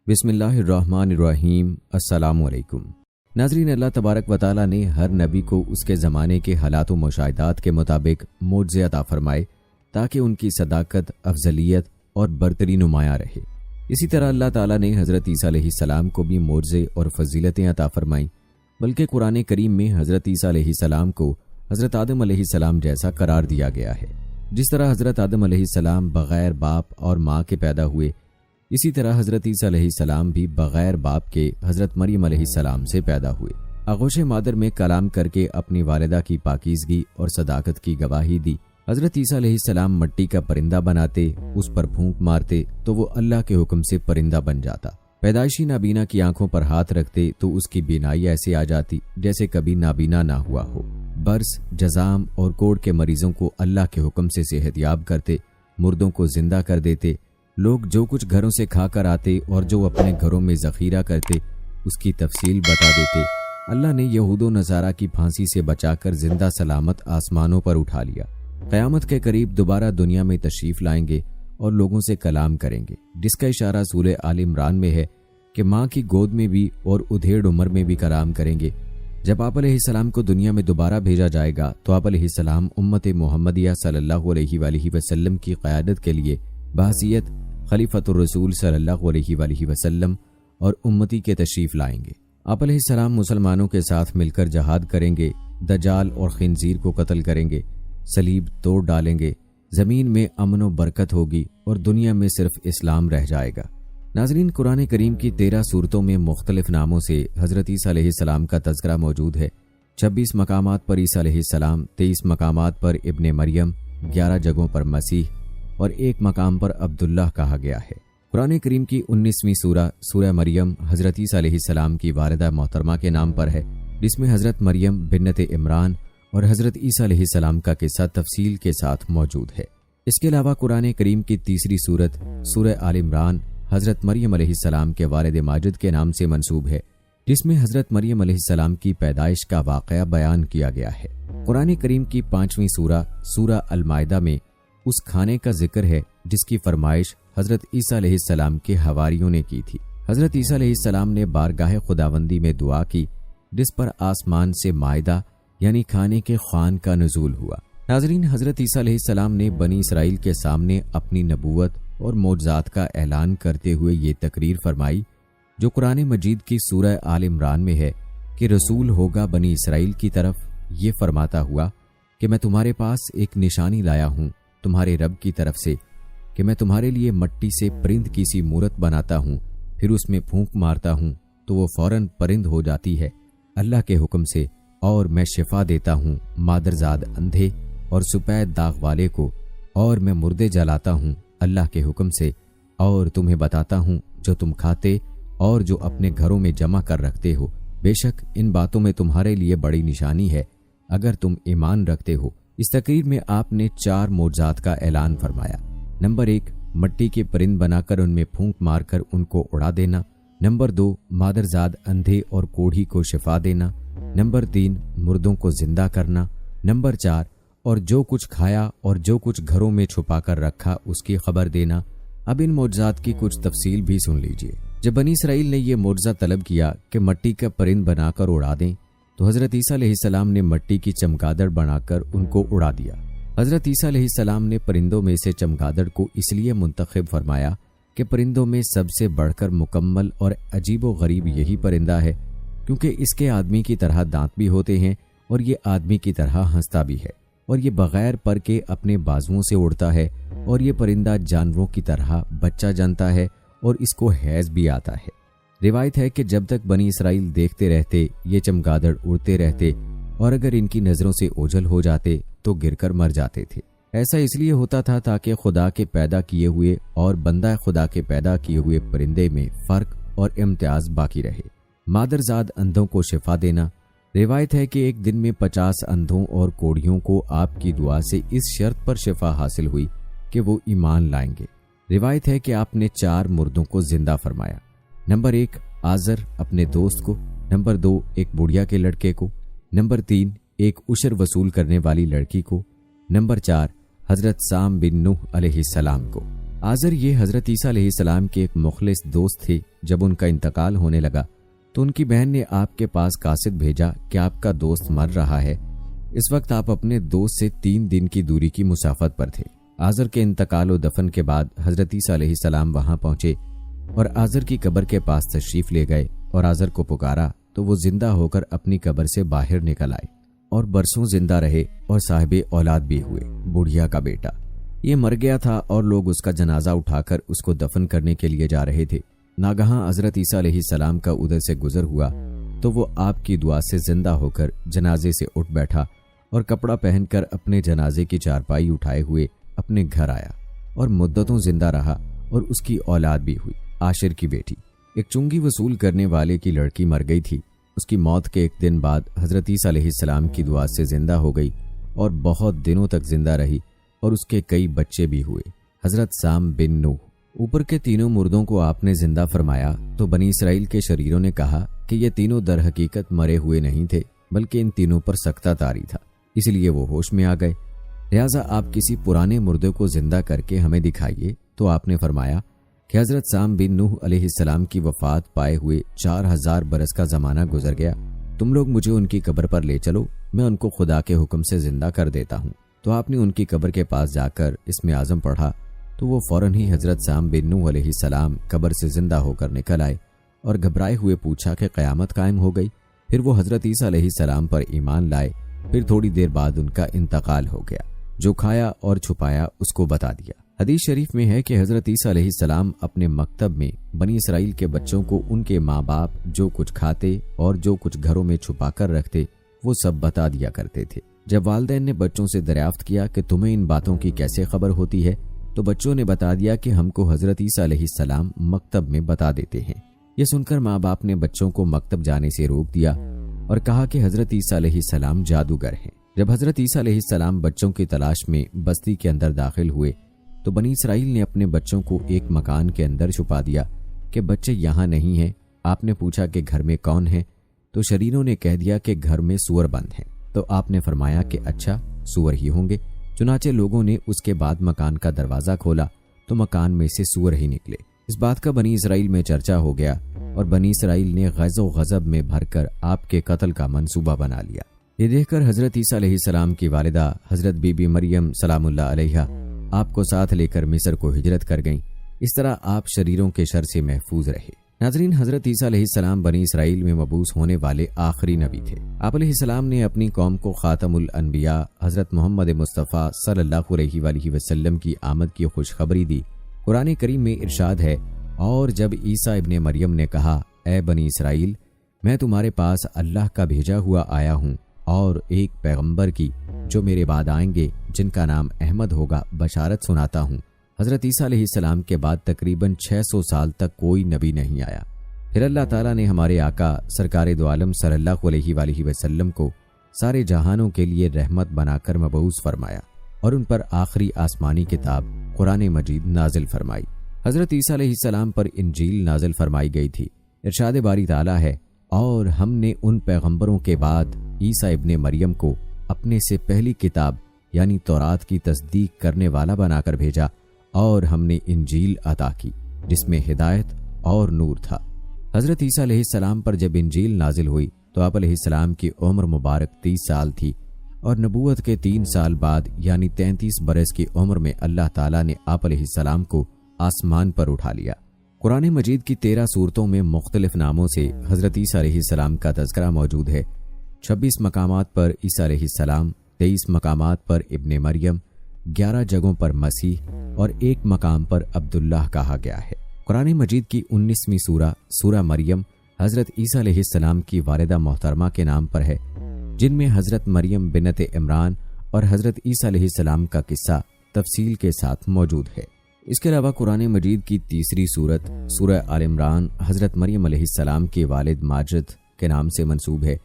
بسم اللہ الرحمن الرحیم۔ السلام علیکم ناظرین، اللہ تبارک و تعالی نے ہر نبی کو اس کے زمانے کے حالات و مشاہدات کے مطابق معجزے عطا فرمائے تاکہ ان کی صداقت، افضلیت اور برتری نمایاں رہے۔ اسی طرح اللہ تعالیٰ نے حضرت عیسیٰ علیہ السلام کو بھی معجزے اور فضیلتیں عطا فرمائیں، بلکہ قرآن کریم میں حضرت عیسیٰ علیہ السلام کو حضرت آدم علیہ السلام جیسا قرار دیا گیا ہے۔ جس طرح حضرت آدم علیہ السلام بغیر باپ اور ماں کے پیدا ہوئے، اسی طرح حضرت عیسیٰ علیہ السلام بھی بغیر باپ کے حضرت مریم علیہ السلام سے پیدا ہوئے۔ آغوش مادر میں کلام کر کے اپنی والدہ کی پاکیزگی اور صداقت کی گواہی دی۔ حضرت عیسیٰ علیہ السلام مٹی کا پرندہ بناتے، اس پر پھونک مارتے تو وہ اللہ کے حکم سے پرندہ بن جاتا۔ پیدائشی نابینا کی آنکھوں پر ہاتھ رکھتے تو اس کی بینائی ایسے آ جاتی جیسے کبھی نابینا نہ ہوا ہو۔ برس، جزام اور کوڑ کے مریضوں کو اللہ کے حکم سے صحت یاب کرتے، مردوں کو زندہ کر دیتے۔ لوگ جو کچھ گھروں سے کھا کر آتے اور جو اپنے گھروں میں ذخیرہ کرتے اس کی تفصیل بتا دیتے۔ اللہ نے یہود و نصارہ کی پھانسی سے بچا کر زندہ سلامت آسمانوں پر اٹھا لیا۔ قیامت کے قریب دوبارہ دنیا میں تشریف لائیں گے اور لوگوں سے کلام کریں گے، جس کا اشارہ سورہ آل عمران میں ہے کہ ماں کی گود میں بھی اور ادھیڑ عمر میں بھی کلام کریں گے۔ جب آپ علیہ السلام کو دنیا میں دوبارہ بھیجا جائے گا تو آپ علیہ السلام امت محمدیہ صلی اللہ علیہ وآلہ وسلم کی قیادت کے لیے بحیثیت خلیفۃ الرسول صلی اللہ علیہ وآلہ وسلم اور امتی کے تشریف لائیں گے۔ آپ علیہ السلام مسلمانوں کے ساتھ مل کر جہاد کریں گے، دجال اور خنزیر کو قتل کریں گے، صلیب توڑ ڈالیں گے، زمین میں امن و برکت ہوگی اور دنیا میں صرف اسلام رہ جائے گا۔ ناظرین، قرآن کریم کی 13 سورتوں میں مختلف ناموں سے حضرت عیسیٰ علیہ السلام کا تذکرہ موجود ہے۔ 26 مقامات پر عیسیٰ علیہ السلام، 23 مقامات پر ابن مریم، 11 جگہوں پر مسیح اور 1 مقام پر عبداللہ کہا گیا ہے۔ قرآن کریم کی 19ویں سورہ، سورہ مریم، حضرت عیسیٰ علیہ السلام کی والدہ محترمہ کے نام پر ہے، جس میں حضرت مریم بنت عمران اور حضرت عیسیٰ علیہ السلام کا قصہ تفصیل کے ساتھ موجود ہے۔ اس کے علاوہ قرآن کریم کی تیسری سورت، سورہ آل عمران، حضرت مریم علیہ السلام کے والد ماجد کے نام سے منسوب ہے، جس میں حضرت مریم علیہ السلام کی پیدائش کا واقعہ بیان کیا گیا ہے۔ قرآن کریم کی 5ویں سورہ، سورہ المائدہ میں اس کھانے کا ذکر ہے جس کی فرمائش حضرت عیسیٰ علیہ السلام کے حواریوں نے کی تھی۔ حضرت عیسیٰ علیہ السلام نے بارگاہ خداوندی میں دعا کی، جس پر آسمان سے مائدہ یعنی کھانے کے خوان کا نزول ہوا۔ ناظرین، حضرت عیسیٰ علیہ السلام نے بنی اسرائیل کے سامنے اپنی نبوت اور معجزات کا اعلان کرتے ہوئے یہ تقریر فرمائی جو قرآن مجید کی سورہ آل عمران میں ہے کہ رسول ہوگا بنی اسرائیل کی طرف، یہ فرماتا ہوا کہ میں تمہارے پاس ایک نشانی لایا ہوں تمہارے رب کی طرف سے کہ میں تمہارے لیے مٹی سے پرند کی سی مورت بناتا ہوں، پھر اس میں پھونک مارتا ہوں تو وہ فوراً پرند ہو جاتی ہے اللہ کے حکم سے، اور میں شفا دیتا ہوں مادرزاد اندھے اور سپید داغ والے کو، اور میں مردے جلاتا ہوں اللہ کے حکم سے، اور تمہیں بتاتا ہوں جو تم کھاتے اور جو اپنے گھروں میں جمع کر رکھتے ہو۔ بے شک ان باتوں میں تمہارے لیے بڑی نشانی ہے اگر تم ایمان رکھتے ہو۔ اس تقریر میں آپ نے 4 معجزات کا اعلان فرمایا۔ نمبر 1، مٹی کے پرند بنا کر ان میں پھونک مار کر ان کو اڑا دینا۔ نمبر 2، مادرزاد اندھے اور کوڑھی کو شفا دینا۔ نمبر 3، مردوں کو زندہ کرنا۔ نمبر 4، اور جو کچھ کھایا اور جو کچھ گھروں میں چھپا کر رکھا اس کی خبر دینا۔ اب ان معجزات کی کچھ تفصیل بھی سن لیجئے۔ جب بنی اسرائیل نے یہ معجزہ طلب کیا کہ مٹی کا پرند بنا کر اڑا دیں تو حضرت عیسیٰ علیہ السلام نے مٹی کی چمگادڑ بنا کر ان کو اڑا دیا۔ حضرت عیسیٰ علیہ السلام نے پرندوں میں سے چمگادڑ کو اس لیے منتخب فرمایا کہ پرندوں میں سب سے بڑھ کر مکمل اور عجیب و غریب یہی پرندہ ہے، کیونکہ اس کے آدمی کی طرح دانت بھی ہوتے ہیں اور یہ آدمی کی طرح ہنستا بھی ہے، اور یہ بغیر پر کے اپنے بازوؤں سے اڑتا ہے، اور یہ پرندہ جانوروں کی طرح بچہ جنتا ہے اور اس کو حیض بھی آتا ہے۔ روایت ہے کہ جب تک بنی اسرائیل دیکھتے رہتے یہ چمگادڑ اڑتے رہتے، اور اگر ان کی نظروں سے اوجھل ہو جاتے تو گر کر مر جاتے تھے۔ ایسا اس لیے ہوتا تھا تاکہ خدا کے پیدا کیے ہوئے اور بندہ خدا کے پیدا کیے ہوئے پرندے میں فرق اور امتیاز باقی رہے۔ مادرزاد اندھوں کو شفا دینا۔ روایت ہے کہ ایک دن میں 50 اندھوں اور کوڑھیوں کو آپ کی دعا سے اس شرط پر شفا حاصل ہوئی کہ وہ ایمان لائیں گے۔ روایت ہے کہ آپ نے 4 مردوں کو زندہ فرمایا۔ نمبر 1، آزر اپنے دوست کو۔ نمبر 2، ایک بڑھیا کے لڑکے کو۔ نمبر 3، ایک عشر وصول کرنے والی لڑکی کو۔ نمبر 4، حضرت سام بن نوح علیہ السلام کو۔ آزر یہ حضرت عیسیٰ علیہ السلام کے ایک مخلص دوست تھے۔ جب ان کا انتقال ہونے لگا تو ان کی بہن نے آپ کے پاس قاصد بھیجا کہ آپ کا دوست مر رہا ہے۔ اس وقت آپ اپنے دوست سے 3 دن کی دوری کی مسافت پر تھے۔ آزر کے انتقال و دفن کے بعد حضرت عیسیٰ علیہ السلام وہاں پہنچے اور آزر کی قبر کے پاس تشریف لے گئے اور آزر کو پکارا تو وہ زندہ ہو کر اپنی قبر سے باہر نکل آئے اور برسوں زندہ رہے اور صاحب اولاد بھی ہوئے۔ بڑھیا کا بیٹا یہ مر گیا تھا اور لوگ اس کا جنازہ اٹھا کر اس کو دفن کرنے کے لیے جا رہے تھے۔ ناگہاں حضرت عیسیٰ علیہ السلام کا ادھر سے گزر ہوا تو وہ آپ کی دعا سے زندہ ہو کر جنازے سے اٹھ بیٹھا اور کپڑا پہن کر اپنے جنازے کی چارپائی اٹھائے ہوئے اپنے گھر آیا اور مدتوں زندہ رہا اور اس کی اولاد بھی ہوئی۔ عاشر کی بیٹی ایک چنگی وصول کرنے والے کی لڑکی مر گئی تھی۔ اس کی موت کے 1 دن بعد حضرت عیسیٰ علیہ السلام کی دعا سے زندہ ہو گئی اور بہت دنوں تک زندہ رہی اور اس کے کئی بچے بھی ہوئے۔ حضرت سام بن نوح، اوپر کے تینوں مردوں کو آپ نے زندہ فرمایا تو بنی اسرائیل کے شریروں نے کہا کہ یہ تینوں در حقیقت مرے ہوئے نہیں تھے بلکہ ان تینوں پر سکتہ طاری تھا، اس لیے وہ ہوش میں آ گئے۔ لہٰذا آپ کسی پرانے مردے کو زندہ کر کے ہمیں دکھائیے۔ تو آپ نے فرمایا کہ حضرت سام بن نوح علیہ السلام کی وفات پائے ہوئے 4000 برس کا زمانہ گزر گیا۔ تم لوگ مجھے ان کی قبر پر لے چلو، میں ان کو خدا کے حکم سے زندہ کر دیتا ہوں۔ تو آپ نے ان کی قبر کے پاس جا کر اسم اعظم پڑھا تو وہ فوراً ہی حضرت سام بن نوح علیہ السلام قبر سے زندہ ہو کر نکل آئے اور گھبرائے ہوئے پوچھا کہ قیامت قائم ہو گئی۔ پھر وہ حضرت عیسیٰ علیہ السلام پر ایمان لائے۔ پھر تھوڑی دیر بعد ان کا انتقال ہو گیا۔ جو کھایا اور چھپایا اس کو بتا دیا۔ حدیث شریف میں ہے کہ حضرت عیسیٰ علیہ السلام اپنے مکتب میں بنی اسرائیل کے بچوں کو ان کے ماں باپ جو کچھ کھاتے اور جو کچھ گھروں میں چھپا کر رکھتے وہ سب بتا دیا کرتے تھے۔ جب والدین نے بچوں سے دریافت کیا کہ تمہیں ان باتوں کی کیسے خبر ہوتی ہے تو بچوں نے بتا دیا کہ ہم کو حضرت عیسیٰ علیہ السلام مکتب میں بتا دیتے ہیں۔ یہ سن کر ماں باپ نے بچوں کو مکتب جانے سے روک دیا اور کہا کہ حضرت عیسیٰ علیہ السلام جادوگر ہیں۔ جب حضرت عیسیٰ علیہ السلام بچوں کی تلاش میں بستی کے اندر داخل ہوئے تو بنی اسرائیل نے اپنے بچوں کو ایک مکان کے اندر چھپا دیا کہ بچے یہاں نہیں ہیں۔ آپ نے پوچھا کہ گھر میں کون ہے تو شرینوں نے کہہ دیا کہ گھر میں سور بند ہیں۔ تو آپ نے فرمایا کہ اچھا سور ہی ہوں گے۔ چنانچہ لوگوں نے اس کے بعد مکان کا دروازہ کھولا تو مکان میں سے سور ہی نکلے۔ اس بات کا بنی اسرائیل میں چرچا ہو گیا اور بنی اسرائیل نے غیظ و غضب میں بھر کر آپ کے قتل کا منصوبہ بنا لیا۔ یہ دیکھ کر حضرت عیسیٰ علیہ السلام کی والدہ حضرت بی بی مریم سلام اللہ علیہا آپ کو ساتھ لے کر مصر کو ہجرت کر گئیں۔ اس طرح آپ شریروں کے شر سے محفوظ رہے۔ ناظرین، حضرت عیسیٰ علیہ السلام بنی اسرائیل میں مبعوث ہونے والے آخری نبی تھے۔ آپ علیہ السلام نے اپنی قوم کو خاتم الانبیاء حضرت محمد مصطفیٰ صلی اللہ علیہ وآلہ وسلم کی آمد کی خوشخبری دی۔ قرآن کریم میں ارشاد ہے، اور جب عیسیٰ ابن مریم نے کہا، اے بنی اسرائیل، میں تمہارے پاس اللہ کا بھیجا ہوا آیا ہوں اور ایک پیغمبر کی جو میرے بعد آئیں گے جن کا نام احمد ہوگا بشارت سناتا ہوں۔ حضرت عیسیٰ علیہ السلام کے بعد تقریباً 600 سال تک کوئی نبی نہیں آیا۔ پھر اللہ تعالیٰ نے ہمارے آقا سرکار دو عالم صلی اللہ علیہ وآلہ وسلم کو سارے جہانوں کے لیے رحمت بنا کر مبعوث فرمایا اور ان پر آخری آسمانی کتاب قرآن مجید نازل فرمائی۔ حضرت عیسیٰ علیہ السلام پر انجیل نازل فرمائی گئی تھی۔ ارشاد باری تعالیٰ ہے، اور ہم نے ان پیغمبروں کے بعد عیسیٰ ابن مریم کو اپنے سے پہلی کتاب یعنی تورات کی تصدیق کرنے والا بنا کر بھیجا، اور ہم نے انجیل عطا کی جس میں ہدایت اور نور تھا۔ حضرت عیسیٰ علیہ السلام پر جب انجیل نازل ہوئی تو آپ علیہ السلام کی عمر مبارک 30 سال تھی، اور نبوت کے 3 سال بعد یعنی 33 برس کی عمر میں اللہ تعالیٰ نے آپ علیہ السلام کو آسمان پر اٹھا لیا۔ قرآن مجید کی 13 سورتوں میں مختلف ناموں سے حضرت عیسیٰ علیہ السلام کا تذکرہ موجود ہے۔ 26 مقامات پر عیسیٰ علیہ السلام، 23 مقامات پر ابن مریم، 11 جگہوں پر مسیح اور 1 مقام پر عبداللہ کہا گیا ہے۔ قرآن مجید کی 19ویں سورہ مریم حضرت عیسیٰ علیہ السلام کی والدہ محترمہ کے نام پر ہے، جن میں حضرت مریم بنت عمران اور حضرت عیسیٰ علیہ السلام کا قصہ تفصیل کے ساتھ موجود ہے۔ اس کے علاوہ قرآن مجید کی 3 سورہ آل عمران حضرت مریم علیہ السلام کے والد ماجد کے نام سے منسوب ہے،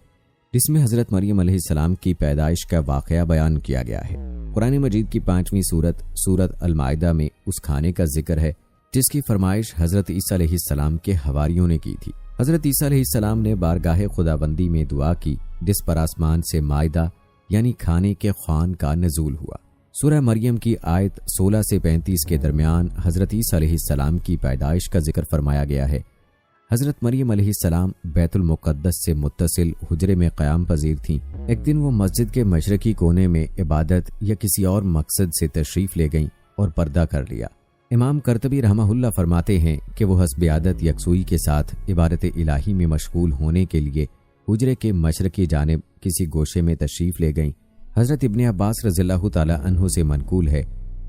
جس میں حضرت مریم علیہ السلام کی پیدائش کا واقعہ بیان کیا گیا ہے۔ قرآن مجید کی 5ویں سورت المائدہ میں اس کھانے کا ذکر ہے جس کی فرمائش حضرت عیسیٰ علیہ السلام کے حواریوں نے کی تھی۔ حضرت عیسیٰ علیہ السلام نے بارگاہ خداوندی میں دعا کی جس پر آسمان سے مائدہ یعنی کھانے کے خوان کا نزول ہوا۔ سورہ مریم کی آیت 16 سے 35 کے درمیان حضرت عیسیٰ علیہ السلام کی پیدائش کا ذکر فرمایا گیا ہے۔ حضرت مریم علیہ السلام بیت المقدس سے متصل حجرے میں قیام پذیر تھیں۔ ایک دن وہ مسجد کے مشرقی کونے میں عبادت یا کسی اور مقصد سے تشریف لے گئیں اور پردہ کر لیا۔ امام قرطبی رحمہ اللہ فرماتے ہیں کہ وہ حسب عادت یکسوئی کے ساتھ عبادت الہی میں مشغول ہونے کے لیے حجرے کے مشرقی جانب کسی گوشے میں تشریف لے گئیں۔ حضرت ابن عباس رضی اللہ تعالی عنہ سے منقول ہے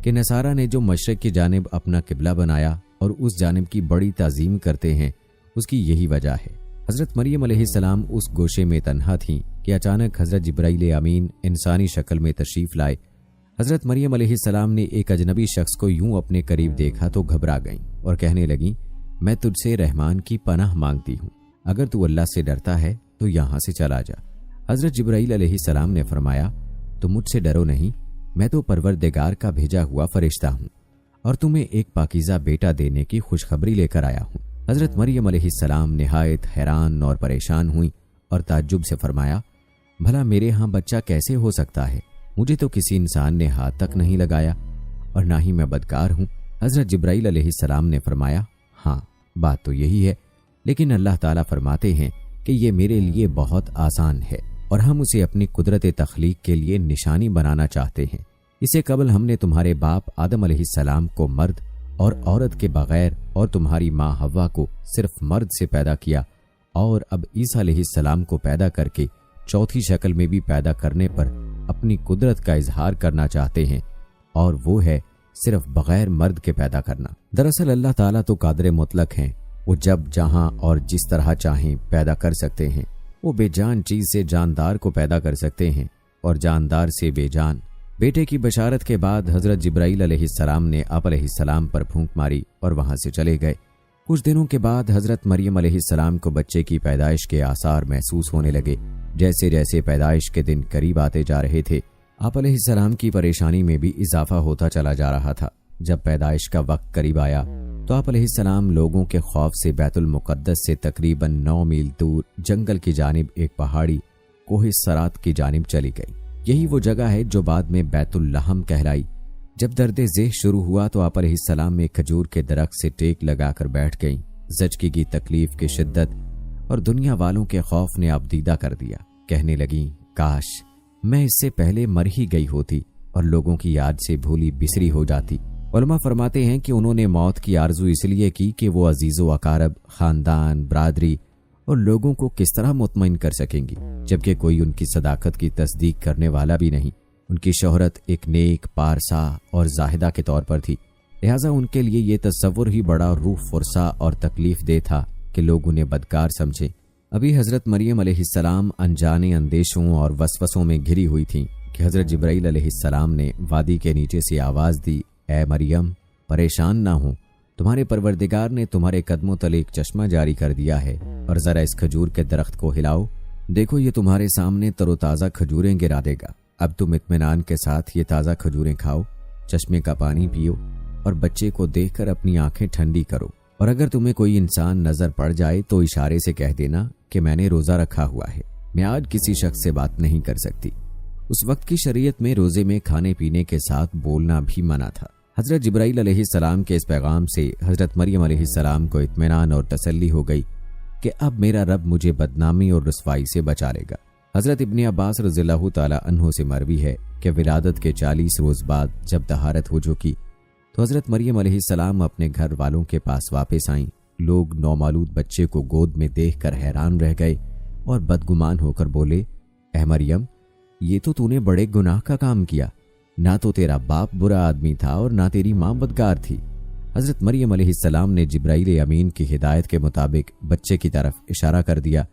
کہ نصارہ نے جو مشرق کی جانب اپنا قبلہ بنایا اور اس جانب کی بڑی تعظیم کرتے ہیں، اس کی یہی وجہ ہے۔ حضرت مریم علیہ السلام اس گوشے میں تنہا تھیں کہ اچانک حضرت جبرائیل امین انسانی شکل میں تشریف لائے۔ حضرت مریم علیہ السلام نے ایک اجنبی شخص کو یوں اپنے قریب دیکھا تو گھبرا گئیں اور کہنے لگیں، میں تجھ سے رحمان کی پناہ مانگتی ہوں، اگر تو اللہ سے ڈرتا ہے تو یہاں سے چلا جا۔ حضرت جبرائیل علیہ السلام نے فرمایا، تم مجھ سے ڈرو نہیں، میں تو پروردگار کا بھیجا ہوا فرشتہ ہوں اور تمہیں ایک پاکیزہ بیٹا دینے کی خوشخبری لے کر آیا ہوں۔ حضرت مریم علیہ السلام نہایت حیران اور پریشان ہوئیں اور تعجب سے فرمایا، بھلا میرے ہاں بچہ کیسے ہو سکتا ہے؟ مجھے تو کسی انسان نے ہاتھ تک نہیں لگایا اور نہ ہی میں بدکار ہوں۔ حضرت جبرائیل علیہ السلام نے فرمایا، ہاں بات تو یہی ہے، لیکن اللہ تعالیٰ فرماتے ہیں کہ یہ میرے لیے بہت آسان ہے اور ہم اسے اپنی قدرت تخلیق کے لیے نشانی بنانا چاہتے ہیں۔ اسے قبل ہم نے تمہارے باپ آدم علیہ السلام کو مرد اور عورت کے بغیر اور تمہاری ماں حوا کو صرف مرد سے پیدا کیا، اور اب عیسیٰ علیہ السلام کو پیدا کر کے چوتھی شکل میں بھی پیدا کرنے پر اپنی قدرت کا اظہار کرنا چاہتے ہیں، اور وہ ہے صرف بغیر مرد کے پیدا کرنا۔ دراصل اللہ تعالیٰ تو قادر مطلق ہیں، وہ جب جہاں اور جس طرح چاہیں پیدا کر سکتے ہیں۔ وہ بے جان چیز سے جاندار کو پیدا کر سکتے ہیں اور جاندار سے بے جان۔ بیٹے کی بشارت کے بعد حضرت جبرائیل علیہ السلام نے آپ علیہ السلام پر پھونک ماری اور وہاں سے چلے گئے۔ کچھ دنوں کے بعد حضرت مریم علیہ السلام کو بچے کی پیدائش کے آثار محسوس ہونے لگے۔ جیسے جیسے پیدائش کے دن قریب آتے جا رہے تھے، آپ علیہ السلام کی پریشانی میں بھی اضافہ ہوتا چلا جا رہا تھا۔ جب پیدائش کا وقت قریب آیا تو آپ علیہ السلام لوگوں کے خوف سے بیت المقدس سے تقریباً 9 میل دور جنگل کی جانب ایک پہاڑی کوہ سرات کی جانب چلی گئی۔ یہی وہ جگہ ہے جو بعد میں بیت اللحم کہلائی۔ جب درد ذیل شروع ہوا تو آپ علیہ السلام میں کھجور کے درخت سے ٹیک لگا کر بیٹھ گئیں۔ زچگی کی تکلیف کی شدت اور دنیا والوں کے خوف نے آپ دیدہ کر دیا۔ کہنے لگیں، کاش میں اس سے پہلے مر ہی گئی ہوتی اور لوگوں کی یاد سے بھولی بسری ہو جاتی۔ علماء فرماتے ہیں کہ انہوں نے موت کی آرزو اس لیے کی کہ وہ عزیز و اقارب، خاندان، برادری اور لوگوں کو کس طرح مطمئن کر سکیں گی، جبکہ کوئی ان کی صداقت کی تصدیق کرنے والا بھی نہیں۔ ان کی شہرت ایک نیک، پارسا اور زاہدہ کے طور پر تھی، لہٰذا ان کے لیے یہ تصور ہی بڑا روح فرسا اور تکلیف دہ تھا کہ لوگ انہیں بدکار سمجھیں۔ ابھی حضرت مریم علیہ السلام انجانے اندیشوں اور وسوسوں میں گھری ہوئی تھیں کہ حضرت جبرائیل علیہ السلام نے وادی کے نیچے سے آواز دی، اے مریم پریشان نہ ہو، تمہارے پروردگار نے تمہارے قدموں تلے ایک چشمہ جاری کر دیا ہے، اور ذرا اس کھجور کے درخت کو ہلاؤ، دیکھو یہ تمہارے سامنے تر و تازہ کھجوریں گرا دے گا۔ اب تم اطمینان کے ساتھ یہ تازہ کھجوریں کھاؤ، چشمے کا پانی پیو اور بچے کو دیکھ کر اپنی آنکھیں ٹھنڈی کرو، اور اگر تمہیں کوئی انسان نظر پڑ جائے تو اشارے سے کہہ دینا کہ میں نے روزہ رکھا ہوا ہے، میں آج کسی شخص سے بات نہیں کر سکتی۔ اس وقت کی شریعت میں روزے میں کھانے پینے کے ساتھ بولنا بھی منع تھا۔ حضرت جبرائیل علیہ السلام کے اس پیغام سے حضرت مریم علیہ السلام کو اطمینان اور تسلی ہو گئی کہ اب میرا رب مجھے بدنامی اور رسوائی سے بچا لے گا۔ حضرت ابن عباس رضی اللہ تعالی عنہ سے مروی ہے کہ ولادت کے 40 روز بعد جب طہارت ہو چکی تو حضرت مریم علیہ السلام اپنے گھر والوں کے پاس واپس آئیں۔ لوگ نومولود بچے کو گود میں دیکھ کر حیران رہ گئے اور بدگمان ہو کر بولے، اے مریم یہ تو نے بڑے گناہ کا کام کیا، نہ تو تیرا باپ برا آدمی تھا اور نہ تیری ماں بدکار تھی۔ حضرت مریم علیہ السلام نے جبرائیل امین کی ہدایت کے مطابق بچے کی طرف اشارہ کر دیا۔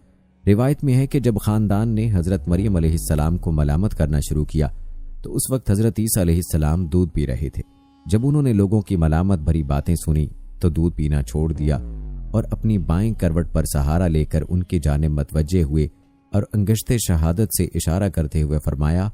روایت میں ہے کہ جب خاندان نے حضرت مریم علیہ السلام کو ملامت کرنا شروع کیا تو اس وقت حضرت عیسیٰ علیہ السلام دودھ پی رہے تھے۔ جب انہوں نے لوگوں کی ملامت بھری باتیں سنی تو دودھ پینا چھوڑ دیا اور اپنی بائیں کروٹ پر سہارا لے کر ان کی جانب متوجہ ہوئے اور انگشت شہادت سے اشارہ کرتے ہوئے فرمایا،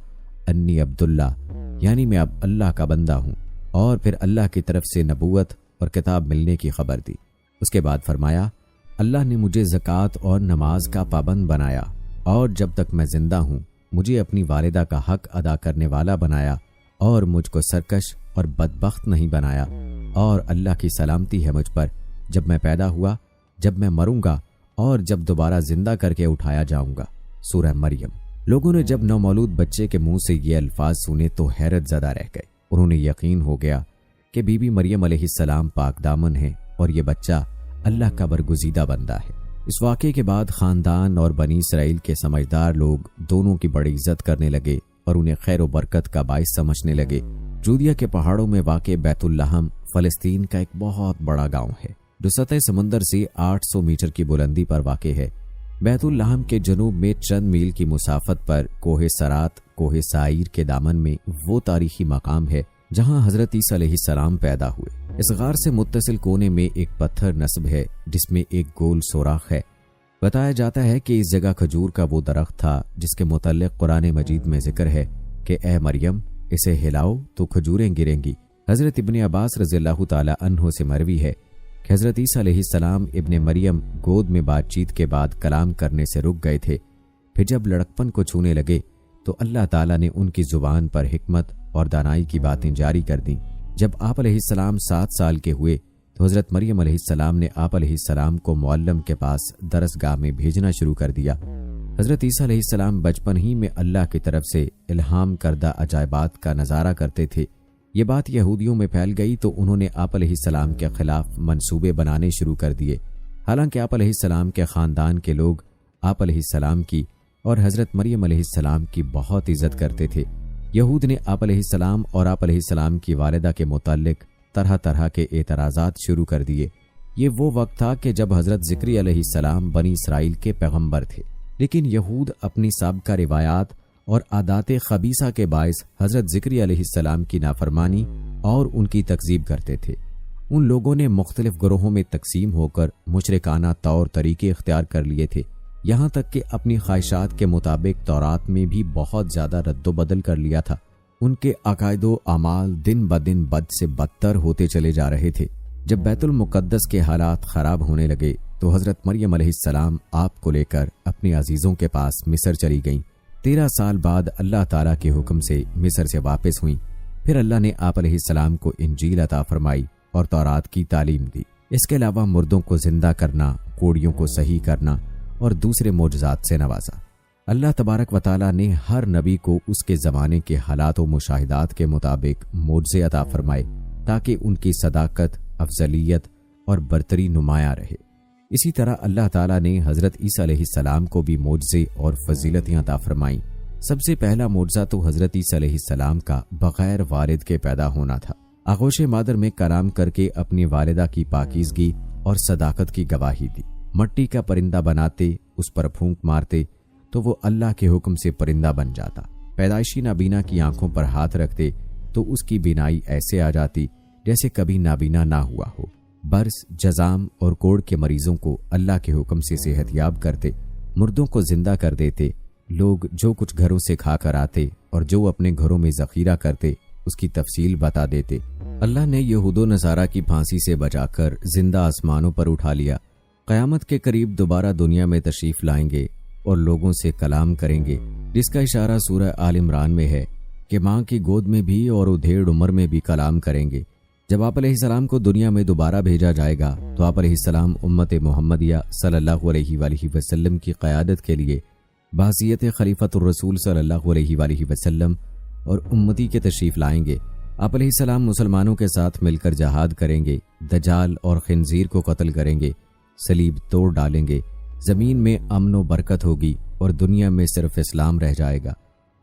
انی عبداللہ، یعنی میں اب اللہ کا بندہ ہوں، اور پھر اللہ کی طرف سے نبوت اور کتاب ملنے کی خبر دی۔ اس کے بعد فرمایا، اللہ نے مجھے زکوٰۃ اور نماز کا پابند بنایا، اور جب تک میں زندہ ہوں مجھے اپنی والدہ کا حق ادا کرنے والا بنایا، اور مجھ کو سرکش اور بدبخت نہیں بنایا، اور اللہ کی سلامتی ہے مجھ پر، جب میں پیدا ہوا، جب میں مروں گا اور جب دوبارہ زندہ کر کے اٹھایا جاؤں گا۔ سورہ مریم۔ لوگوں نے جب نومولود بچے کے منہ سے یہ الفاظ سنے تو حیرت زدہ رہ گئے۔ انہوں نے یقین ہو گیا کہ بی بی مریم علیہ السلام پاک دامن ہے اور یہ بچہ اللہ کا برگزیدہ بندہ ہے۔ اس واقعے کے بعد خاندان اور بنی اسرائیل کے سمجھدار لوگ دونوں کی بڑی عزت کرنے لگے اور انہیں خیر و برکت کا باعث سمجھنے لگے۔ جودیا کے پہاڑوں میں واقع بیت اللحم فلسطین کا ایک بہت بڑا گاؤں ہے جو سطح سمندر سے 800 میٹر کی بلندی پر واقع ہے۔ بیت اللحم کے جنوب میں چند میل کی مسافت پر کوہ سرات، کوہ سعیر کے دامن میں وہ تاریخی مقام ہے جہاں حضرت عیسیٰ علیہ السلام پیدا ہوئے۔ اس غار سے متصل کونے میں ایک پتھر نصب ہے جس میں ایک گول سوراخ ہے۔ بتایا جاتا ہے کہ اس جگہ کھجور کا وہ درخت تھا جس کے متعلق قرآن مجید میں ذکر ہے کہ اے مریم اسے ہلاؤ تو کھجوریں گریں گی۔ حضرت ابن عباس رضی اللہ تعالی عنہ سے مروی ہے کہ حضرت عیسیٰ علیہ السلام ابن مریم گود میں بات چیت کے بعد کلام کرنے سے رک گئے تھے، پھر جب لڑکپن کو چھونے لگے تو اللہ تعالیٰ نے ان کی زبان پر حکمت اور دانائی کی باتیں جاری کر دیں۔ جب آپ علیہ السلام 7 سال کے ہوئے تو حضرت مریم علیہ السلام نے آپ علیہ السلام کو معلم کے پاس درسگاہ میں بھیجنا شروع کر دیا۔ حضرت عیسیٰ علیہ السلام بچپن ہی میں اللہ کی طرف سے الہام کردہ عجائبات کا نظارہ کرتے تھے۔ یہ بات یہودیوں میں پھیل گئی تو انہوں نے آپ علیہ السلام کے خلاف منصوبے بنانے شروع کر دیے۔ حالانکہ آپ علیہ السلام کے خاندان کے لوگ آپ علیہ السلام کی اور حضرت مریم علیہ السلام کی بہت عزت کرتے تھے، یہود نے آپ علیہ السلام اور آپ علیہ السلام کی والدہ کے متعلق طرح طرح کے اعتراضات شروع کر دیے۔ یہ وہ وقت تھا کہ جب حضرت ذکری علیہ السلام بنی اسرائیل کے پیغمبر تھے، لیکن یہود اپنی سابقہ روایات اور عادات خبیثہ کے باعث حضرت ذکری علیہ السلام کی نافرمانی اور ان کی تکذیب کرتے تھے۔ ان لوگوں نے مختلف گروہوں میں تقسیم ہو کر مشرکانہ طور طریقے اختیار کر لیے تھے، یہاں تک کہ اپنی خواہشات کے مطابق تورات میں بھی بہت زیادہ رد و بدل کر لیا تھا۔ ان کے عقائد و اعمال دن بدن بد سے بدتر ہوتے چلے جا رہے تھے۔ جب بیت المقدس کے حالات خراب ہونے لگے تو حضرت مریم علیہ السلام آپ کو لے کر اپنے عزیزوں کے پاس مصر چلی گئیں۔ 13 سال بعد اللہ تعالیٰ کے حکم سے مصر سے واپس ہوئیں۔ پھر اللہ نے آپ علیہ السلام کو انجیل عطا فرمائی اور تورات کی تعلیم دی۔ اس کے علاوہ مردوں کو زندہ کرنا، کوڑیوں کو صحیح کرنا اور دوسرے معجزات سے نوازا۔ اللہ تبارک و تعالیٰ نے ہر نبی کو اس کے زمانے کے حالات و مشاہدات کے مطابق معجزے عطا فرمائے تاکہ ان کی صداقت، افضلیت اور برتری نمایاں رہے۔ اسی طرح اللہ تعالیٰ نے حضرت عیسیٰ علیہ السلام کو بھی معجزے اور فضیلتیں عطا فرمائیں۔ سب سے پہلا معجزہ تو حضرت عیسیٰ علیہ السلام کا بغیر والد کے پیدا ہونا تھا۔ آغوش مادر میں کلام کر کے اپنی والدہ کی پاکیزگی اور صداقت کی گواہی دی۔ مٹی کا پرندہ بناتے، اس پر پھونک مارتے تو وہ اللہ کے حکم سے پرندہ بن جاتا۔ پیدائشی نابینا کی آنکھوں پر ہاتھ رکھتے تو اس کی بینائی ایسے آ جاتی جیسے کبھی نابینا نہ ہوا ہو۔ برس، جزام اور کوڑ کے مریضوں کو اللہ کے حکم سے صحت یاب کرتے، مردوں کو زندہ کر دیتے۔ لوگ جو کچھ گھروں سے کھا کر آتے اور جو اپنے گھروں میں ذخیرہ کرتے اس کی تفصیل بتا دیتے۔ اللہ نے یہود و نصارہ کی پھانسی سے بچا کر زندہ آسمانوں پر اٹھا لیا۔ قیامت کے قریب دوبارہ دنیا میں تشریف لائیں گے اور لوگوں سے کلام کریں گے، جس کا اشارہ سورہ آل عمران میں ہے کہ ماں کی گود میں بھی اور ادھیڑ عمر میں بھی کلام کریں گے۔ جب آپ علیہ السلام کو دنیا میں دوبارہ بھیجا جائے گا تو آپ علیہ السلام امت محمدیہ صلی اللہ علیہ وآلہ وسلم کی قیادت کے لیے بحیثیت خلیفۃ الرسول صلی اللہ علیہ وآلہ وسلم اور امتی کے تشریف لائیں گے۔ آپ علیہ السلام مسلمانوں کے ساتھ مل کر جہاد کریں گے، دجال اور خنزیر کو قتل کریں گے، صلیب توڑ ڈالیں گے، زمین میں امن و برکت ہوگی اور دنیا میں صرف اسلام رہ جائے گا۔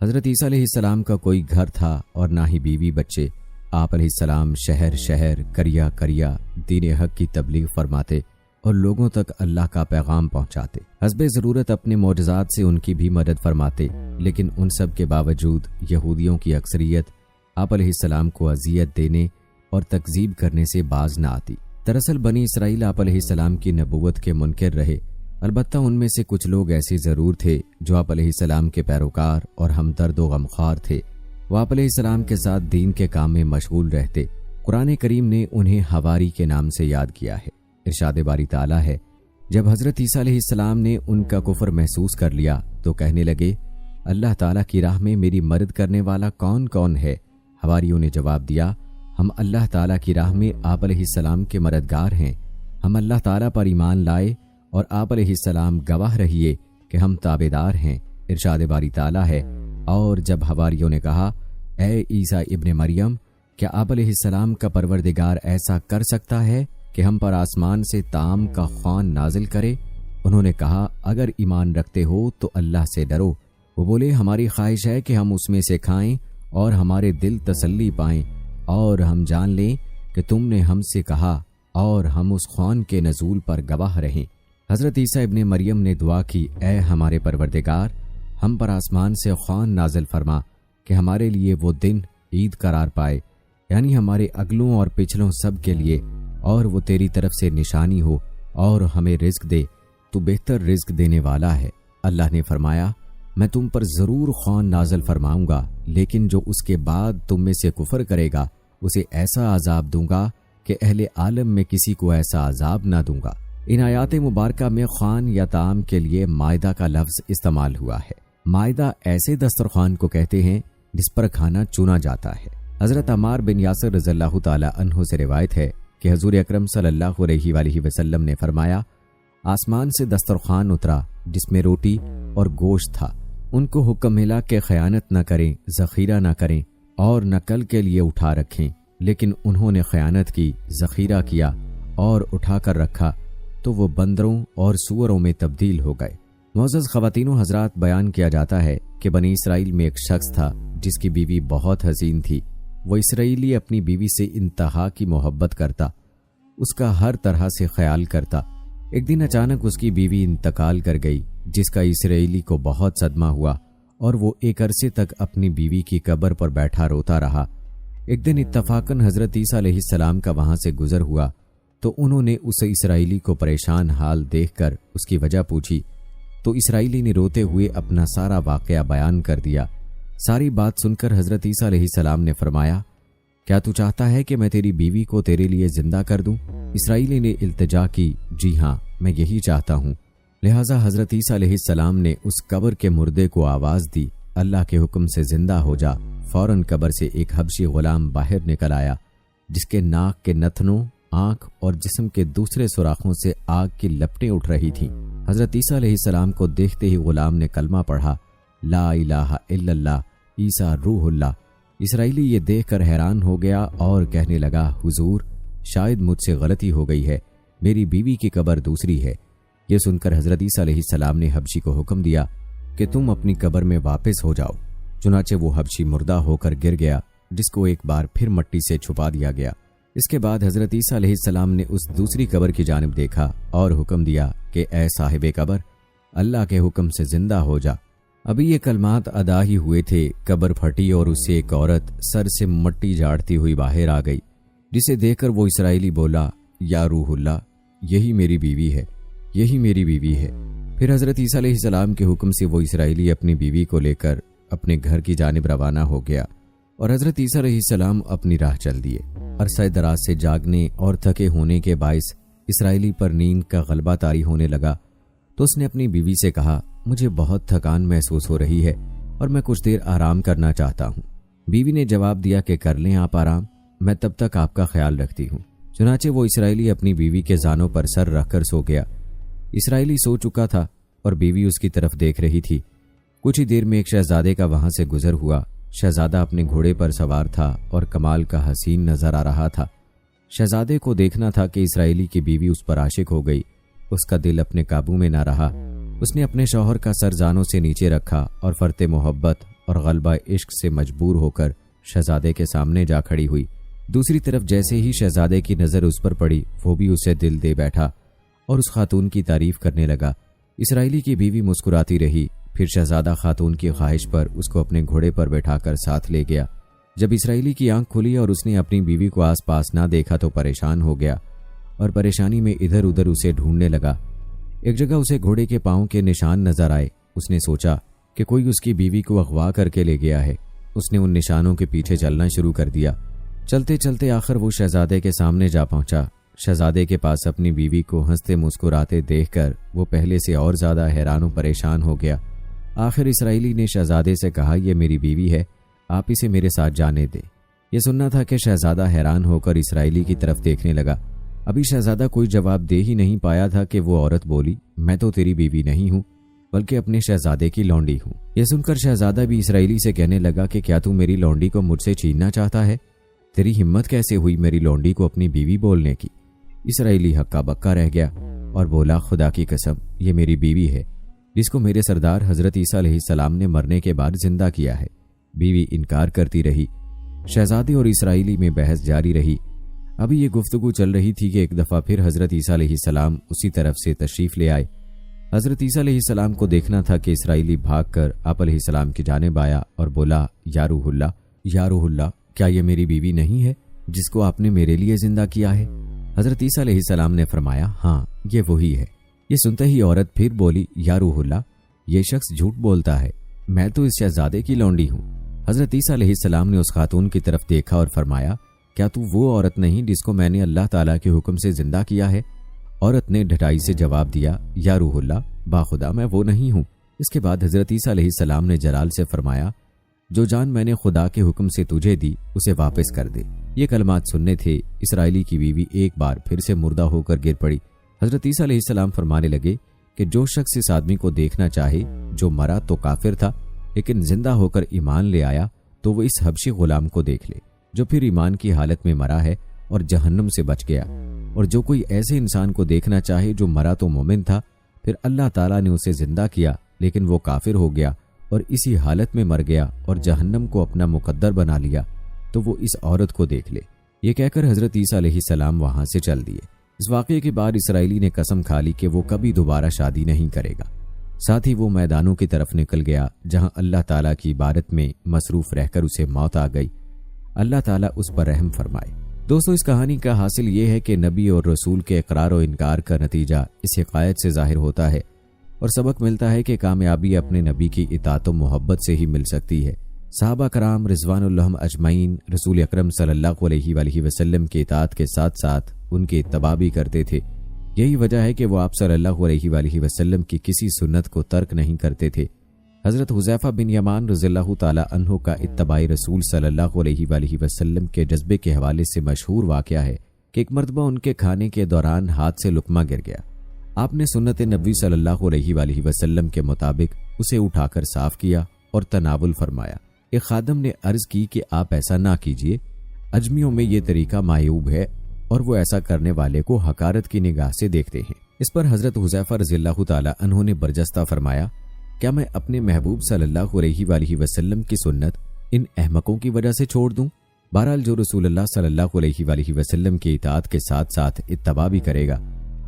حضرت عیسیٰ علیہ السلام کا کوئی گھر تھا اور نہ ہی بیوی بچے۔ آپ علیہ السلام شہر شہر، قریہ قریہ دین حق کی تبلیغ فرماتے اور لوگوں تک اللہ کا پیغام پہنچاتے۔ حسب ضرورت اپنے معجزات سے ان کی بھی مدد فرماتے، لیکن ان سب کے باوجود یہودیوں کی اکثریت آپ علیہ السلام کو اذیت دینے اور تکذیب کرنے سے باز نہ آتی۔ دراصل بنی اسرائیل آپ علیہ السلام کی نبوت کے منکر رہے، البتہ ان میں سے کچھ لوگ ایسے ضرور تھے جو آپ علیہ السلام کے پیروکار اور ہمدرد و غمخوار تھے۔ وہ آپ علیہ السلام کے ساتھ دین کے کام میں مشغول رہتے۔ قرآن کریم نے انہیں حواری کے نام سے یاد کیا ہے۔ ارشاد باری تعالیٰ ہے، جب حضرت عیسیٰ علیہ السلام نے ان کا کفر محسوس کر لیا تو کہنے لگے، اللہ تعالیٰ کی راہ میں میری مدد کرنے والا کون کون ہے؟ حواریوں نے جواب دیا، ہم اللہ تعالیٰ کی راہ میں آپ علیہ السلام کے مددگار ہیں، ہم اللہ تعالیٰ پر ایمان لائے اور آپ علیہ السلام گواہ رہیے کہ ہم تابعدار ہیں۔ ارشاد باری تعالیٰ ہے، اور جب حواریوں نے کہا، اے عیسیٰ ابن مریم، کیا آپ علیہ السلام کا پروردگار ایسا کر سکتا ہے کہ ہم پر آسمان سے طعام کا خوان نازل کرے؟ انہوں نے کہا، اگر ایمان رکھتے ہو تو اللہ سے ڈرو۔ وہ بولے، ہماری خواہش ہے کہ ہم اس میں سے کھائیں اور ہمارے دل تسلی پائیں، اور ہم جان لیں کہ تم نے ہم سے کہا، اور ہم اس خوان کے نزول پر گواہ رہیں۔ حضرت عیسیٰ ابن مریم نے دعا کی، اے ہمارے پروردگار، ہم پر آسمان سے خوان نازل فرما کہ ہمارے لیے وہ دن عید قرار پائے، یعنی ہمارے اگلوں اور پچھلوں سب کے لیے، اور وہ تیری طرف سے نشانی ہو، اور ہمیں رزق دے، تو بہتر رزق دینے والا ہے۔ اللہ نے فرمایا، میں تم پر ضرور خوان نازل فرماؤں گا، لیکن جو اس کے بعد تم میں سے کفر کرے گا اسے ایسا عذاب دوں گا کہ اہل عالم میں کسی کو ایسا عذاب نہ دوں گا۔ ان آیات مبارکہ میں خوان یا طعام کے لیے مائدہ کا لفظ استعمال ہوا ہے۔ مائدہ ایسے دسترخوان کو کہتے ہیں جس پر کھانا چنا جاتا ہے۔ حضرت عمار بن یاسر رضی اللہ تعالی عنہ سے روایت ہے کہ حضور اکرم صلی اللہ علیہ وآلہ وسلم نے فرمایا، آسمان سے دسترخوان اترا جس میں روٹی اور گوشت تھا، ان کو حکم ملا کہ خیانت نہ کریں، ذخیرہ نہ کریں اور نہ کل کے لیے اٹھا رکھیں، لیکن انہوں نے خیانت کی، ذخیرہ کیا اور اٹھا کر رکھا تو وہ بندروں اور سوروں میں تبدیل ہو گئے۔ معزز خواتین و حضرات، بیان کیا جاتا ہے کہ بنی اسرائیل میں ایک شخص تھا جس کی بیوی بہت حسین تھی۔ وہ اسرائیلی اپنی بیوی سے انتہا کی محبت کرتا، اس کا ہر طرح سے خیال کرتا۔ ایک دن اچانک اس کی بیوی انتقال کر گئی، جس کا اسرائیلی کو بہت صدمہ ہوا اور وہ ایک عرصے تک اپنی بیوی کی قبر پر بیٹھا روتا رہا۔ ایک دن اتفاقاً حضرت عیسیٰ علیہ السلام کا وہاں سے گزر ہوا تو انہوں نے اس اسرائیلی کو پریشان حال دیکھ کر اس کی وجہ پوچھی، تو اسرائیلی نے روتے ہوئے اپنا سارا واقعہ بیان کر دیا۔ ساری بات سن کر حضرت عیسیٰ علیہ السلام نے فرمایا، کیا تو چاہتا ہے کہ میں تیری بیوی کو تیرے لیے زندہ کر دوں؟ اسرائیلی نے التجا کی، جی ہاں، میں یہی چاہتا ہوں۔ لہٰذا حضرت عیسیٰ علیہ السلام نے اس قبر کے مردے کو آواز دی، اللہ کے حکم سے زندہ ہو جا۔ فوراً قبر سے ایک حبشی غلام باہر نکل آیا جس کے ناک کے نتنوں، آنکھ اور جسم کے دوسرے سوراخوں سے آگ کی لپٹیں اٹھ رہی تھیں۔ حضرت عیسیٰ علیہ السلام کو دیکھتے ہی غلام نے کلمہ پڑھا، لا الہ الا اللہ، عیسیٰ روح اللہ۔ اسرائیلی یہ دیکھ کر حیران ہو گیا اور کہنے لگا، حضور، شاید مجھ سے غلطی ہو گئی ہے، میری بیوی کی قبر دوسری ہے۔ یہ سن کر حضرت عیسیٰ علیہ السلام نے حبشی کو حکم دیا کہ تم اپنی قبر میں واپس ہو جاؤ۔ چنانچہ وہ حبشی مردہ ہو کر گر گیا، جس کو ایک بار پھر مٹی سے چھپا دیا گیا۔ اس کے بعد حضرت عیسیٰ علیہ السلام نے اس دوسری قبر کی جانب دیکھا اور حکم دیا کہ اے صاحب قبر، اللہ کے حکم سے زندہ ہو جا۔ ابھی یہ کلمات ادا ہی ہوئے تھے، قبر پھٹی اور اس سے ایک عورت سر سے مٹی جھاڑتی ہوئی باہر آ گئی، جسے دیکھ کر وہ اسرائیلی بولا، یا روح اللہ، یہی میری بیوی ہے، یہی میری بیوی ہے۔ پھر حضرت عیسیٰ علیہ السلام کے حکم سے وہ اسرائیلی اپنی بیوی کو لے کر اپنے گھر کی جانب روانہ ہو گیا اور حضرت عیسیٰ علیہ السلام اپنی راہ چل دیے۔ عرصہ دراز سے جاگنے اور تھکے ہونے کے باعث اسرائیلی پر نیند کا غلبہ طاری ہونے لگا تو اس نے اپنی بیوی سے کہا، مجھے بہت تھکان محسوس ہو رہی ہے اور میں کچھ دیر آرام کرنا چاہتا ہوں۔ بیوی نے جواب دیا کہ کر لیں آپ آرام، میں تب تک آپ کا خیال رکھتی ہوں۔ چنانچہ وہ اسرائیلی اپنی بیوی کے زانوں پر سر رکھ کر سو گیا۔ اسرائیلی سو چکا تھا اور بیوی اس کی طرف دیکھ رہی تھی۔ کچھ ہی دیر میں ایک شہزادے کا وہاں سے گزر ہوا۔ شہزادہ اپنے گھوڑے پر سوار تھا اور کمال کا حسین نظر آ رہا تھا۔ شہزادے کو دیکھنا تھا کہ اسرائیلی کی بیوی اس پر عاشق ہو گئی۔ اس کا دل اپنے قابو میں نہ رہا۔ اس نے اپنے شوہر کا سر زانوں سے نیچے رکھا اور فرط محبت اور غلبہ عشق سے مجبور ہو کر شہزادے کے سامنے جا کھڑی ہوئی۔ دوسری طرف جیسے ہی شہزادے کی نظر اس پر پڑی، وہ بھی اسے دل دے بیٹھا اور اس خاتون کی تعریف کرنے لگا۔ اسرائیلی کی بیوی مسکراتی رہی۔ پھر شہزادہ خاتون کی خواہش پر اس کو اپنے گھوڑے پر بٹھا کر ساتھ لے گیا۔ جب اسرائیلی کی آنکھ کھلی اور اس نے اپنی بیوی کو آس پاس نہ دیکھا تو پریشان ہو گیا اور پریشانی میں ادھر ادھر اسے ڈھونڈنے لگا۔ ایک جگہ اسے گھوڑے کے پاؤں کے نشان نظر آئے۔ اس نے سوچا کہ کوئی اس کی بیوی کو اغوا کر کے لے گیا ہے۔ اس نے ان نشانوں کے پیچھے چلنا شروع کر دیا۔ چلتے چلتے آخر وہ شہزادے کے سامنے جا پہنچا۔ شہزادے کے پاس اپنی بیوی کو ہنستے مسکراتے دیکھ کر وہ پہلے سے اور زیادہ حیران و پریشان ہو گیا۔ آخر اسرائیلی نے شہزادے سے کہا، یہ میری بیوی ہے، آپ اسے میرے ساتھ جانے دیں۔ یہ سننا تھا کہ شہزادہ حیران ہو کر اسرائیلی کی طرف دیکھنے لگا۔ ابھی شہزادہ کوئی جواب دے ہی نہیں پایا تھا کہ وہ عورت بولی، میں تو تیری بیوی نہیں ہوں بلکہ اپنے شہزادے کی لونڈی ہوں۔ یہ سن کر شہزادہ بھی اسرائیلی سے کہنے لگا کہ کیا تو میری لونڈی کو مجھ سے چھیننا چاہتا ہے؟ تیری ہمت کیسے ہوئی میری لونڈی کو اپنی بیوی بولنے کی؟ اسرائیلی ہکا بکا رہ گیا اور بولا، خدا کی قسم یہ میری بیوی ہے جس کو میرے سردار حضرت عیسیٰ علیہ السلام نے مرنے کے بعد زندہ کیا ہے۔ بیوی انکار کرتی رہی۔ شہزادے اور اسرائیلی میں بحث جاری رہی۔ ابھی یہ گفتگو چل رہی تھی کہ ایک دفعہ پھر حضرت عیسیٰ علیہ السلام اسی طرف سے تشریف لے آئے۔ حضرت عیسیٰ علیہ السلام کو دیکھنا تھا کہ اسرائیلی بھاگ کر آپ علیہ السلام کی جانب آیا اور بولا، یا روح اللہ، کیا یہ میری بیوی نہیں ہے جس کو آپ نے میرے لیے زندہ کیا ہے؟ حضرت عیسیٰ علیہ السلام نے فرمایا، ہاں یہ وہی ہے۔ یہ سنتے ہی عورت پھر بولی، یا روح اللہ، یہ شخص جھوٹ بولتا ہے، میں تو اس شہزادے کی لونڈی ہوں۔ حضرت عیسیٰ علیہ السلام نے اس خاتون کی طرف دیکھا اور فرمایا، کیا تو وہ عورت نہیں جس کو میں نے اللہ تعالیٰ کے حکم سے زندہ کیا ہے؟ عورت نے ڈھٹائی سے جواب دیا، یا روح اللہ، باخدا میں وہ نہیں ہوں۔ اس کے بعد حضرت عیسیٰ علیہ السلام نے جلال سے فرمایا، جو جان میں نے خدا کے حکم سے تجھے دی اسے واپس کر دے۔ یہ کلمات سننے تھے اسرائیلی کی بیوی ایک بار پھر سے مردہ ہو کر گر پڑی۔ حضرت عیسیٰ علیہ السلام فرمانے لگے کہ جو شخص اس آدمی کو دیکھنا چاہے جو مرا تو کافر تھا لیکن زندہ ہو کر ایمان لے آیا تو وہ اس حبشی غلام کو دیکھ لے جو پھر ایمان کی حالت میں مرا ہے اور جہنم سے بچ گیا، اور جو کوئی ایسے انسان کو دیکھنا چاہے جو مرا تو مومن تھا پھر اللہ تعالیٰ نے اسے زندہ کیا لیکن وہ کافر ہو گیا اور اسی حالت میں مر گیا اور جہنم کو اپنا مقدر بنا لیا تو وہ اس عورت کو دیکھ لے۔ یہ کہہ کر حضرت عیسیٰ علیہ السلام وہاں سے چل دیے۔ اس واقعے کے بعد اسرائیلی نے قسم کھا لی کہ وہ کبھی دوبارہ شادی نہیں کرے گا۔ ساتھ ہی وہ میدانوں کی طرف نکل گیا جہاں اللہ تعالیٰ کی عبادت میں مصروف رہ کر اسے موت آ گئی۔ اللہ تعالیٰ اس پر رحم فرمائے۔ دوستو، اس کہانی کا حاصل یہ ہے کہ نبی اور رسول کے اقرار و انکار کا نتیجہ اس حقائق سے ظاہر ہوتا ہے اور سبق ملتا ہے کہ کامیابی اپنے نبی کی اطاعت و محبت سے ہی مل سکتی ہے۔ صحابہ کرام رضوان اللہ اجمعین رسول اکرم صلی اللہ علیہ وآلہ وسلم کی اطاعت کے ساتھ ساتھ ان کی اتباع بھی کرتے تھے۔ یہی وجہ ہے کہ وہ آپ صلی اللہ علیہ وآلہ وسلم کی کسی سنت کو ترک نہیں کرتے تھے۔ حضرت حذیفہ بن یمان رضی اللہ تعالی عنہ کا اتباع رسول صلی اللہ علیہ وآلہ وسلم کے جذبے کے حوالے سے مشہور واقعہ ہے کہ ایک مرتبہ ان کے کھانے کے دوران ہاتھ سے لقمہ گر گیا۔ آپ نے سنت نبی صلی اللہ علیہ وآلہ وسلم کے مطابق اسے اٹھا کر صاف کیا اور تناول فرمایا۔ ایک خادم نے عرض کی کہ آپ ایسا نہ کیجیے، اجمیوں میں یہ طریقہ معیوب ہے اور وہ ایسا کرنے والے کو حقارت کی نگاہ سے دیکھتے ہیں۔ اس پر حضرت حذیفہ رضی اللہ تعالی عنہ نے برجستہ فرمایا، کیا میں اپنے محبوب صلی اللہ علیہ وآلہ وسلم کی سنت ان احمقوں کی وجہ سے چھوڑ دوں؟ بہرحال جو رسول اللہ صلی اللہ علیہ وآلہ وسلم کی اطاعت کے ساتھ ساتھ اتباع بھی کرے گا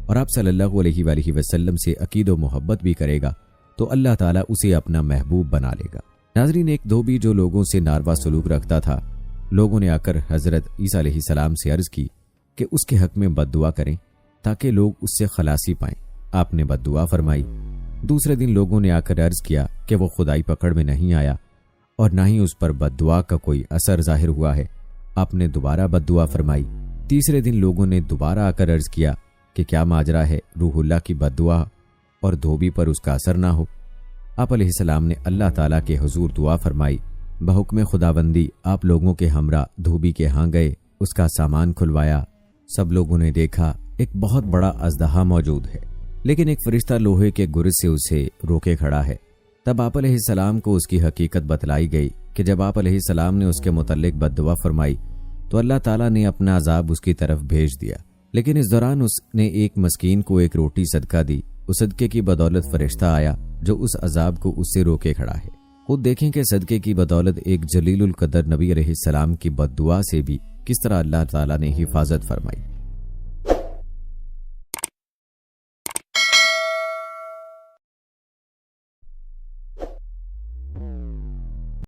اور آپ صلی اللہ علیہ وآلہ وسلم سے عقید و محبت بھی کرے گا تو اللہ تعالیٰ اسے اپنا محبوب بنا لے گا۔ ناظرین، ایک دھوبی جو لوگوں سے ناروا سلوک رکھتا تھا، لوگوں نے آ کر حضرت عیسیٰ علیہ السلام سے عرض کی کہ اس کے حق میں بد دعا کریں تاکہ لوگ اس سے خلاصی پائیں۔ آپ نے بد دعا فرمائی۔ دوسرے دن لوگوں نے آ کر عرض کیا کہ وہ خدائی پکڑ میں نہیں آیا اور نہ ہی اس پر بد دعا کا کوئی اثر ظاہر ہوا ہے۔ آپ نے دوبارہ بد دعا فرمائی۔ تیسرے دن لوگوں نے دوبارہ آ کر عرض کیا کہ کیا ماجرا ہے روح اللہ کی بد دعا اور دھوبی پر اس کا اثر نہ ہو۔ آپ علیہ السلام نے اللہ تعالیٰ کے حضور دعا فرمائی۔ بحکم خداوندی آپ لوگوں کے ہمراہ دھوبی کے ہاں گئے، اس کا سامان کھلوایا۔ سب لوگوں نے دیکھا ایک بہت بڑا اژدہا موجود ہے، لیکن ایک فرشتہ لوہے کے گرز سے اسے روکے کھڑا ہے۔ تب آپ علیہ السلام کو اس کی حقیقت بتلائی گئی کہ جب آپ علیہ السلام نے اس کے متعلق بد دعا فرمائی تو اللہ تعالیٰ نے اپنا عذاب اس کی طرف بھیج دیا، لیکن اس دوران اس نے ایک مسکین کو ایک روٹی صدقہ دی۔ اس صدقے کی بدولت فرشتہ آیا جو اس عذاب کو اس سے روکے کھڑا ہے۔ خود دیکھیں کہ صدقے کی بدولت ایک جلیل القدر نبی علیہ السلام کی بد دعا سے بھی کس طرح اللہ تعالیٰ نے حفاظت فرمائی۔